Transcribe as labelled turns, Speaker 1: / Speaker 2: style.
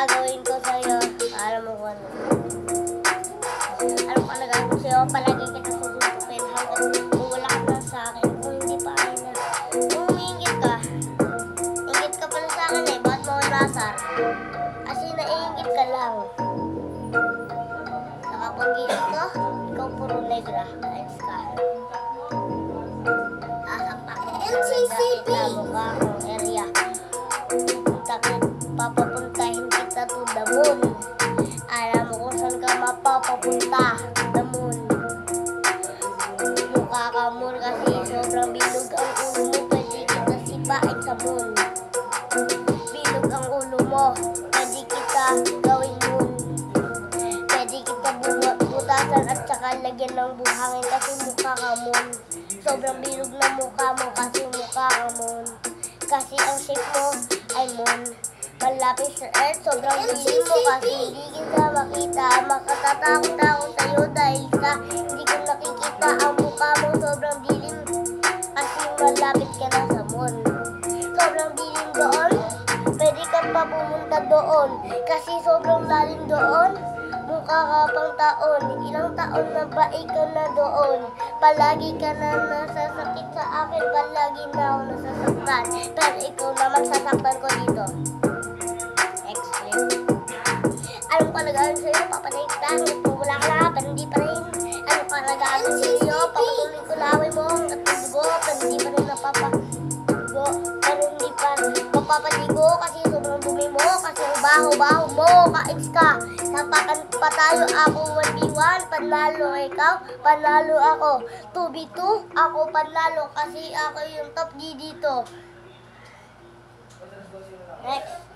Speaker 1: gagawin ko sa'yo? Alam mo kung ano. Alam ko na gagawin sa'yo. Palagi kita susuntukin hanggang wala ka na sa akin. Kung hindi pa ay na. Kung umiingit ka pa na sa akin eh. Bakit mo ako nasar? Kasi naiingit ka lang. Nakapag-iingit ko, ikaw puro negra. Ayos ka.
Speaker 2: NCCP!
Speaker 1: Mukha akong area. Papapuntahin kita to the moon. Alam mo kung saan ka mapapapunta. The moon. Mukha ka moon kasi sobrang bilog ang ulo mo. Pwede kita sipain sa moon. Bilog ang ulo mo. Pwede kita gawin moon. Pwede kita butasan at saka lagyan ng buhangin kasi mukha ka moon. Sobrang bilog na mukha mo kasi mukha ka moon. Kasi ang shape mo ay moon. Malapit sa earth, sobrang dilim mo kasi hindi kita makita. Makatatakot ako sa'yo dahil sa hindi ko nakikita ang mukha mo. Sobrang dilim kasi malapit ka na sa moon. Sobrang dilim doon, pwede ka pa pumunta doon. Kasi sobrang lalim doon, mukha ka pang taon. Ilang taon na ba ikaw na doon? Palagi ka na nasasakit sa akin, palagi na ako nasasaktan. Pero ikaw naman sasaktan ko dito. Anong palagay sa'yo? Papanayin kita. Kung wala ka na, pero hindi pa rin. Anong palagay sa'yo? Papatuloy ko laway mo hanggat dugo, pero hindi pa rin napapago. Pero hindi pa mapapaligo kasi sobrang dumi mo. Kasi ang baho-baho mo, ka-ex ka. Sapakan pa tayo, ako 1v1. Panalo ikaw, panalo ako. 2v2, ako panalo kasi ako yung top G dito. Next.